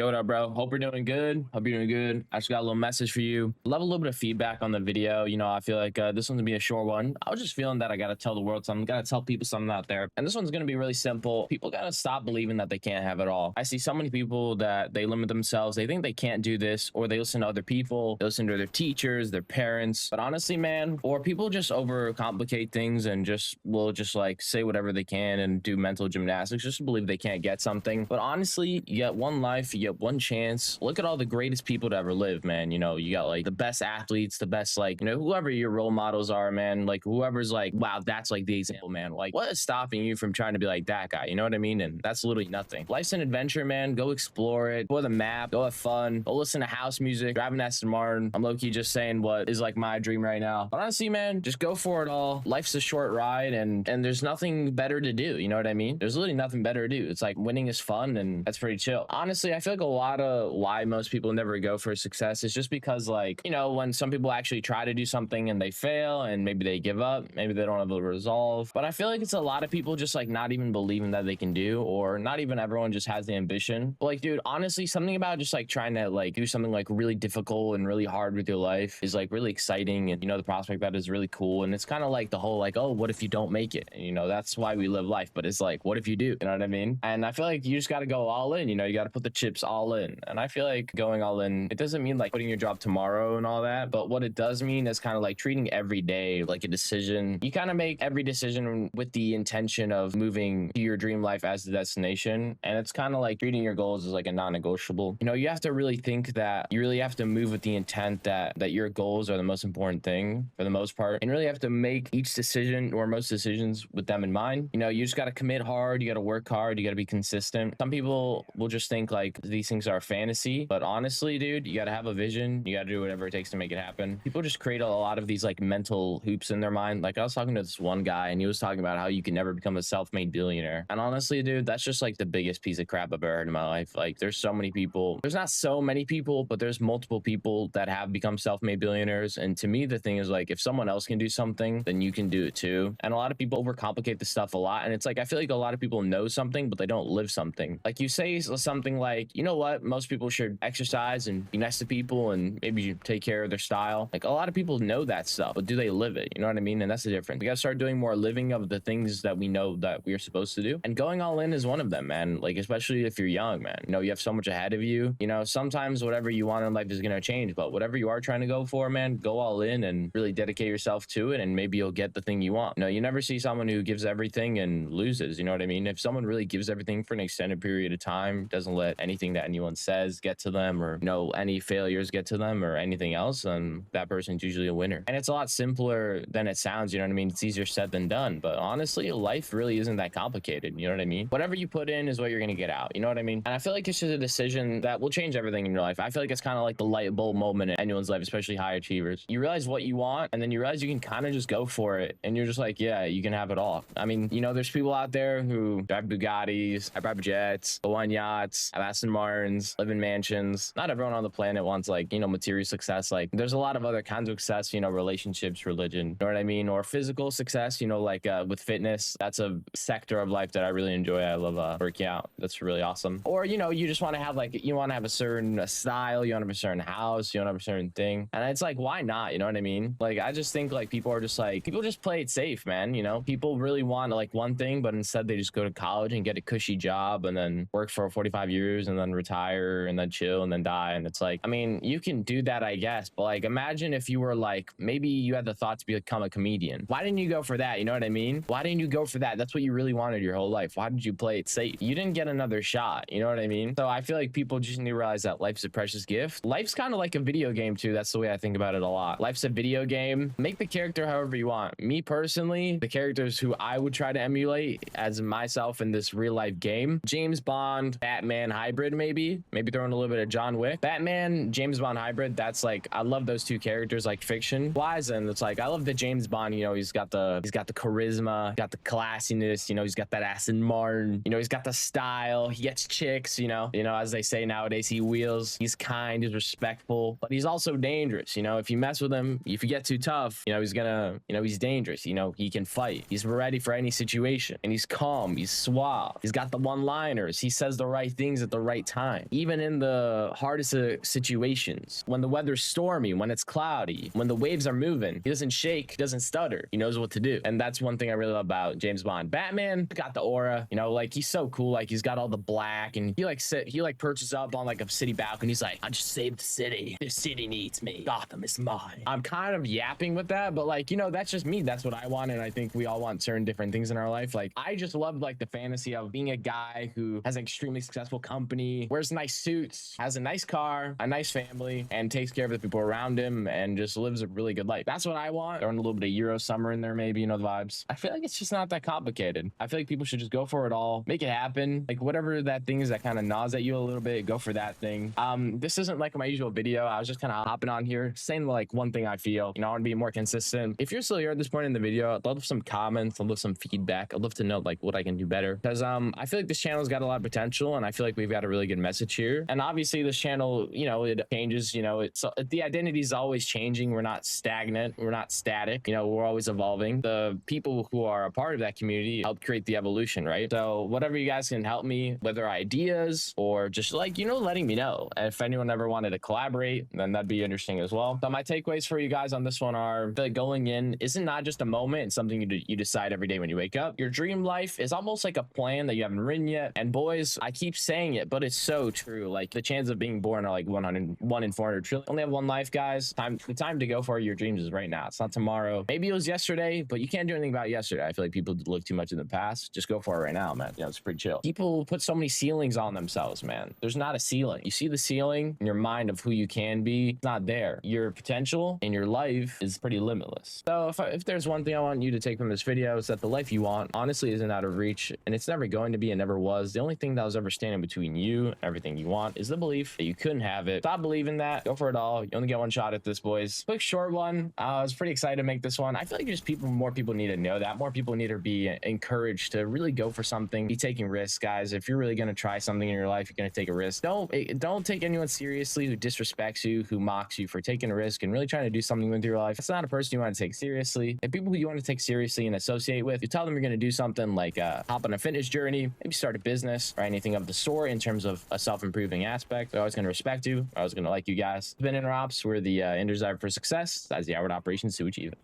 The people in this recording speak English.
Yo, what up, bro? Hope you're doing good. Hope you're doing good. I just got a little message for you. Love a little bit of feedback on the video. I feel like this one's gonna be a short one. I was just feeling that I gotta tell the world something, gotta tell people something out there. And this one's gonna be really simple. People gotta stop believing that they can't have it all. I see so many people that they limit themselves. They think they can't do this, or they listen to other people, they listen to their teachers, their parents. But honestly, man, or people just overcomplicate things and will just like say whatever they can and do mental gymnastics just to believe they can't get something. But honestly, you get one life, you get one chance. Look at all the greatest people to ever live, man. You got like the best athletes, the best, like, whoever your role models are, man. Like whoever's like, wow, that's like the example, man. Like, what is stopping you from trying to be like that guy? You know what I mean? And that's literally nothing. Life's an adventure, man. Go explore it. Go to the map. Go have fun. Go listen to house music. Drive an Aston Martin. I'm low-key just saying what is like my dream right now. But honestly, man, just go for it all. Life's a short ride, and there's nothing better to do. You know what I mean? There's literally nothing better to do. It's like winning is fun, and that's pretty chill. Honestly, I feel like a lot of why most people never go for success is just because, like, when some people actually try to do something and they fail and maybe they give up, maybe they don't have the resolve. But I feel like it's a lot of people just like not even believing that they can do, or not even everyone just has the ambition. But like, dude, honestly, something about just like trying to like do something like really difficult and really hard with your life is like really exciting. And the prospect that is really cool. And it's kind of like the whole like, oh, what if you don't make it? And, that's why we live life. But it's like, what if you do? You know what I mean? And I feel like you just got to go all in. You got to put the chips all in. And I feel like going all in, it doesn't mean like quitting your job tomorrow and all that. But what it does mean is kind of like treating every day like a decision. You kind of make every decision with the intention of moving to your dream life as the destination. And it's kind of like treating your goals as like a non-negotiable. You have to really think that you really have to move with the intent that your goals are the most important thing for the most part. And really have to make each decision, or most decisions, with them in mind. You just got to commit hard. You got to work hard. You got to be consistent. Some people will just think like these things are fantasy, but honestly, dude, you got to have a vision. You got to do whatever it takes to make it happen. People just create a lot of these like mental hoops in their mind. Like I was talking to this one guy and he was talking about how you can never become a self-made billionaire. And honestly, dude, that's just like the biggest piece of crap I've ever heard in my life. Like there's so many people, there's not so many people, but there's multiple people that have become self-made billionaires. And to me, the thing is like, if someone else can do something, then you can do it too. And a lot of people overcomplicate this stuff a lot. And it's like, I feel like a lot of people know something, but they don't live something. Like you say something like, you know what, most people should exercise and be nice to people and maybe you take care of their style. Like a lot of people know that stuff, but do they live it? You know what I mean? And that's the difference. We got to start doing more living of the things that we know that we are supposed to do. And going all in is one of them, man. Like, especially if you're young, man. You have so much ahead of you. Sometimes whatever you want in life is going to change, but whatever you are trying to go for, man, go all in and really dedicate yourself to it. And maybe you'll get the thing you want. You never see someone who gives everything and loses. You know what I mean? If someone really gives everything for an extended period of time, doesn't let anything that anyone says get to them, or any failures get to them, or anything else, then that person's usually a winner. And it's a lot simpler than it sounds. You know what I mean? It's easier said than done. But honestly, life really isn't that complicated. You know what I mean? Whatever you put in is what you're gonna get out. You know what I mean? And I feel like it's just a decision that will change everything in your life. I feel like it's kind of like the light bulb moment in anyone's life, especially high achievers. You realize what you want, and then you realize you can kind of just go for it, and you're just like, yeah, you can have it all. I mean, there's people out there who drive Bugattis, I drive jets, go on yachts, have Aston Martins, live in mansions. Not everyone on the planet wants like, material success. Like there's a lot of other kinds of success, relationships, religion, you know what I mean? Or physical success, like with fitness. That's a sector of life that I really enjoy. I love working out. That's really awesome. Or, you just want to have like, you want to have a certain style, you want to have a certain house, you want to have a certain thing. And it's like, why not? You know what I mean? Like, I just think like people just play it safe, man. People really want like one thing, but instead they just go to college and get a cushy job and then work for 45 years and then retire and then chill and then die. And it's like, I mean, you can do that, I guess, but like, imagine if you were like, maybe you had the thought to become a comedian. Why didn't you go for that? You know what I mean? Why didn't you go for that? That's what you really wanted your whole life. Why did you play it safe? You didn't get another shot. You know what I mean? So I feel like people just need to realize that life's a precious gift. Life's kind of like a video game too. That's the way I think about it a lot. Life's a video game. Make the character however you want. Me personally, the characters who I would try to emulate as myself in this real life game: James Bond, Batman hybrid, maybe throw in a little bit of John Wick. Batman, James Bond hybrid. That's like, I love those two characters like fiction wise. And it's like, I love the James Bond, he's got the charisma, got the classiness, he's got that Aston Martin, he's got the style, he gets chicks, as they say nowadays, he wheels, he's kind, he's respectful, but he's also dangerous. If you mess with him, if you get too tough, he's dangerous. He can fight. He's ready for any situation, and he's calm, he's suave, he's got the one-liners, he says the right things at the right time, even in the hardest of situations. When the weather's stormy, when it's cloudy, when the waves are moving, he doesn't shake, he doesn't stutter. He knows what to do. And that's one thing I really love about James Bond. Batman got the aura, you know, like he's so cool. Like he's got all the black, and he perches up on like a city balcony. He's like, I just saved the city. The city needs me. Gotham is mine. I'm kind of yapping with that, but like, you know, that's just me. That's what I want. And I think we all want certain different things in our life. Like I just love like the fantasy of being a guy who has an extremely successful company, wears nice suits, has a nice car, a nice family, and takes care of the people around him and just lives a really good life. That's what I want. Throwing a little bit of Euro summer in there, maybe, you know, the vibes. I feel like it's just not that complicated. I feel like people should just go for it all, make it happen. Like whatever that thing is that kind of gnaws at you a little bit, go for that thing. This isn't like my usual video. I was just kind of hopping on here saying like one thing I feel, you know, I want to be more consistent. If you're still here at this point in the video, I'd love some comments, I'd love some feedback. I'd love to know like what I can do better, because I feel like this channel's got a lot of potential, and I feel like we've got a really good message here. And obviously this channel, you know, it changes, you know, it's the identity is always changing. We're not stagnant, we're not static, you know, we're always evolving. The people who are a part of that community help create the evolution, right? So whatever you guys can help me, whether ideas or just like, you know, letting me know. And if anyone ever wanted to collaborate, then that'd be interesting as well. So my takeaways for you guys on this one are that going in isn't not just a moment, it's something you decide every day when you wake up. Your dream life is almost like a plan that you haven't written yet. And boys, I keep saying it, but it's so true. Like the chance of being born are like 1 in 400 trillion. Only have one life, guys. The time to go for your dreams is right now. It's not tomorrow. Maybe it was yesterday, but you can't do anything about yesterday. I feel like people live too much in the past. Just go for it right now, man. You know, it's pretty chill. People put so many ceilings on themselves, man. There's not a ceiling. You see the ceiling in your mind of who you can be. It's not there. Your potential in your life is pretty limitless. So if there's one thing I want you to take from this video, is that the life you want honestly isn't out of reach, and it's never going to be, and never was. The only thing that was ever standing between you and everything you want is the belief that you couldn't have it. Stop believing that. Go for it all. You only get one shot at this, boys. Quick short one. I was pretty excited to make this one. I feel like just more people need to know that. More people need to be encouraged to really go for something. Be taking risks, guys. If you're really going to try something in your life, you're going to take a risk. Don't take anyone seriously who disrespects you, who mocks you for taking a risk and really trying to do something with your life. It's not a person you want to take seriously. If people who you want to take seriously and associate with, you tell them you're going to do something like hop on a fitness journey, maybe start a business or anything of the sort in terms of a self-improving aspect. They're always going to respect you. They're always going to like you guys. It's been Interops. We're the Indesire for success. That's the outward operations to achieve it.